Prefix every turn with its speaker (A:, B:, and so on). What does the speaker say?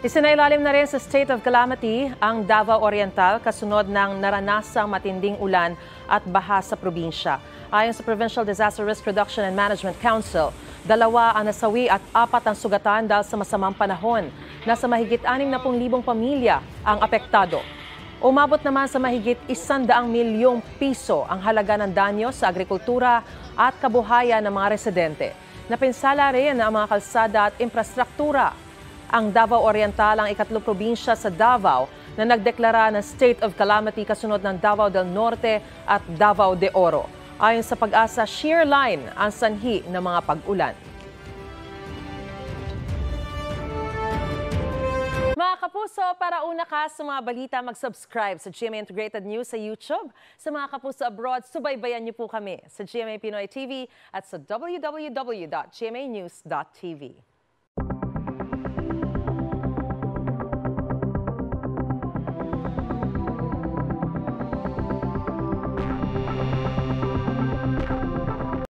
A: Isinailalim na rin sa state of calamity ang Davao Oriental kasunod ng naranasang matinding ulan at baha sa probinsya. Ayon sa Provincial Disaster Risk Reduction and Management Council, 2 ang nasawi at 4 ang sugatan dahil sa masamang panahon. Nasa mahigit 60,000 pamilya ang apektado. Umabot naman sa mahigit 100 milyong piso ang halaga ng danyo sa agrikultura at kabuhayan ng mga residente. Napinsala rin ang mga kalsada at infrastruktura. Ang Davao Oriental ang ikatlong probinsya sa Davao na nagdeklara ng state of calamity kasunod ng Davao del Norte at Davao de Oro. Ayon sa Pag-asa, shear line ang sanhi ng mga pag-ulan. Mga kapuso, para una ka sa mga balita, mag-subscribe sa GMA Integrated News sa YouTube. Sa mga kapuso abroad, subaybayan niyo po kami sa GMA Pinoy TV at sa www.gmanews.tv.